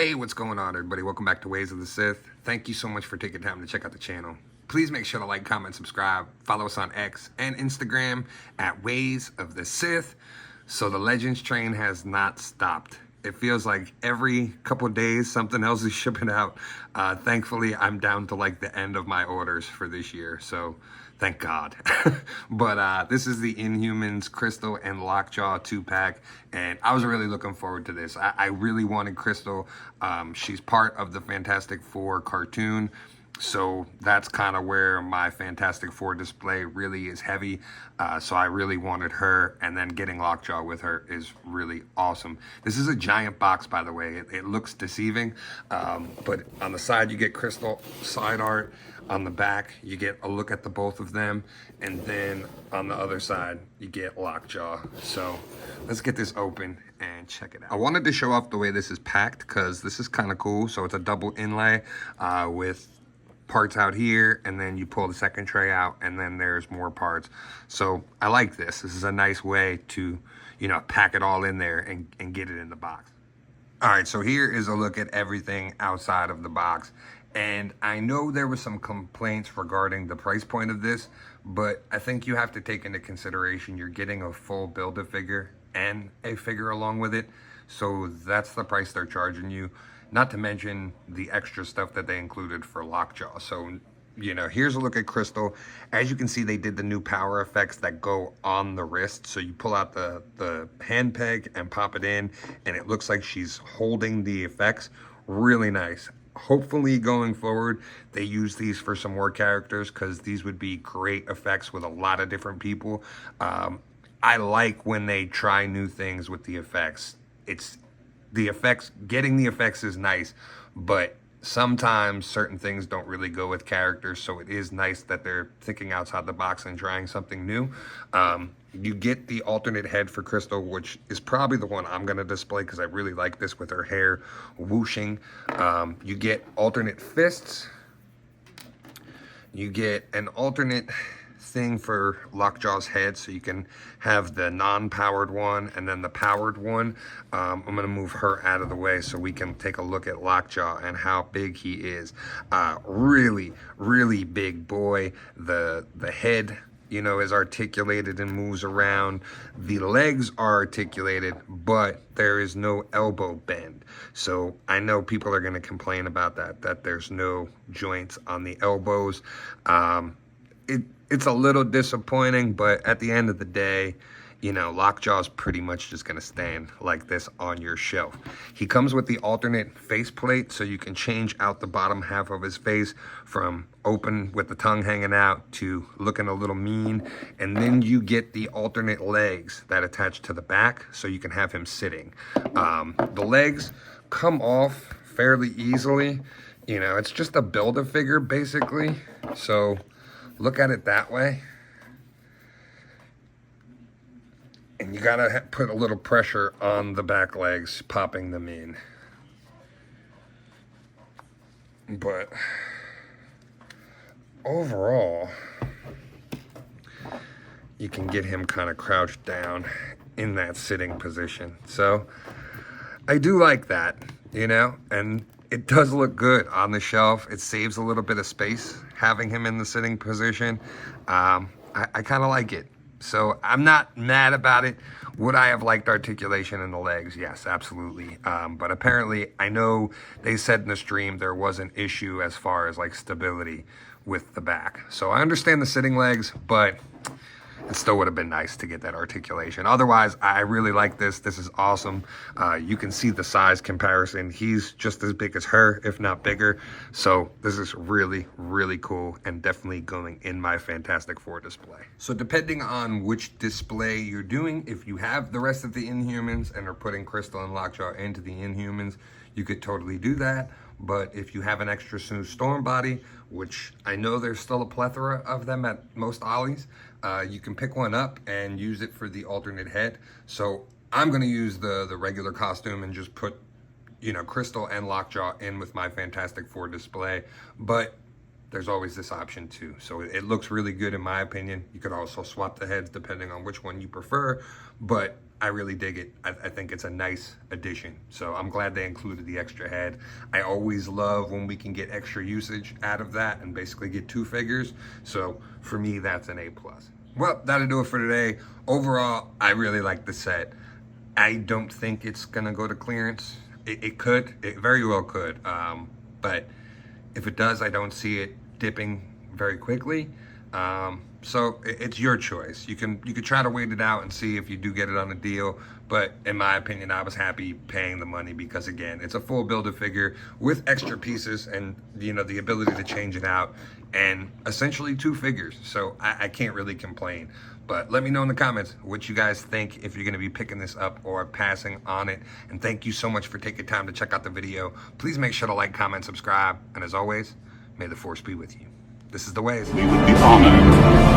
Hey, what's going on, everybody? Welcome back to Ways of the Sith. Thank you so much for taking time to check out the channel. Please make sure to like, comment, subscribe. Follow us on X and Instagram at Ways of the Sith. So the Legends train has not stopped. It feels like every couple days something else is shipping out. Thankfully, I'm down to like the end of my orders for this year, so thank God. But this is the Inhumans Crystal and Lockjaw 2-pack, and I was really looking forward to this. I really wanted Crystal. She's part of the Fantastic Four cartoon, so that's kind of where my Fantastic Four display really is heavy. So I really wanted her, and then getting Lockjaw with her is really awesome. This is a giant box, by the way. It looks deceiving, but on the side you get Crystal side art. On the back you get a look at the both of them, and then on the other side you get Lockjaw. So let's get this open and check it out. I wanted to show off the way this is packed because this is kind of cool. So it's a double inlay with parts out here, and then you pull the second tray out, and then there's more parts. So I like this. This is a nice way to, you know, pack it all in there and get it in the box. All right, so here is a look at everything outside of the box. And I know there were some complaints regarding the price point of this, but I think you have to take into consideration you're getting a full Build-A-Figure and a figure along with it. So that's the price they're charging you. Not to mention the extra stuff that they included for Lockjaw. So, you know, here's a look at Crystal. As you can see, they did the new power effects that go on the wrist. So you pull out the hand peg and pop it in, and it looks like she's holding the effects. Really nice. Hopefully going forward, they use these for some more characters, because these would be great effects with a lot of different people. I like when they try new things with the effects. The effects, getting the effects is nice, but sometimes certain things don't really go with characters, so it is nice that they're thinking outside the box and trying something new. You get the alternate head for Crystal, which is probably the one I'm going to display because I really like this with her hair whooshing. You get alternate fists. You get an alternate thing for Lockjaw's head, so you can have the non-powered one and then the powered one. I'm going to move her out of the way so we can take a look at Lockjaw and how big he is. Really, really big boy. The head, you know, is articulated and moves around. The legs are articulated, but there is no elbow bend. So I know people are going to complain about that there's no joints on the elbows. It's a little disappointing, but at the end of the day, you know, Lockjaw's pretty much just going to stand like this on your shelf. He comes with the alternate faceplate, so you can change out the bottom half of his face from open with the tongue hanging out to looking a little mean. And then you get the alternate legs that attach to the back, so you can have him sitting. The legs come off fairly easily. You know, it's just a Build-A-Figure basically. So look at it that way. And you gotta put a little pressure on the back legs, popping them in. But overall, you can get him kind of crouched down in that sitting position. So I do like that, you know, and it does look good on the shelf. It saves a little bit of space having him in the sitting position. I kind of like it. So I'm not mad about it. Would I have liked articulation in the legs? Yes, absolutely. But apparently, I know they said in the stream there was an issue as far as like stability with the back. So I understand the sitting legs, but it still would have been nice to get that articulation. Otherwise, I really like this. This is awesome. You can see the size comparison. He's just as big as her, if not bigger. So this is really, really cool, and definitely going in my Fantastic Four display. So depending on which display you're doing, if you have the rest of the Inhumans and are putting Crystal and Lockjaw into the Inhumans, you could totally do that. But if you have an extra Sue Storm body, which I know there's still a plethora of them at most ollies, you can pick one up and use it for the alternate head. So I'm going to use the regular costume and just put, you know, Crystal and Lockjaw in with my Fantastic Four display. But there's always this option too. So it looks really good in my opinion. You could also swap the heads depending on which one you prefer, but I really dig it. I think it's a nice addition. So I'm glad they included the extra head. I always love when we can get extra usage out of that and basically get 2 figures. So for me, that's an A+. Well, that'll do it for today. Overall, I really like the set. I don't think it's gonna go to clearance. It could, it very well could. But if it does, I don't see it dipping very quickly. So it's your choice. You could try to wait it out and see if you do get it on a deal. But in my opinion, I was happy paying the money because again, it's a full Build-A-Figure with extra pieces and the ability to change it out and essentially 2 figures. So I can't really complain. But let me know in the comments what you guys think, if you're gonna be picking this up or passing on it. And thank you so much for taking time to check out the video. Please make sure to like, comment, subscribe. And as always, may the force be with you. This is The Ways. We would be honored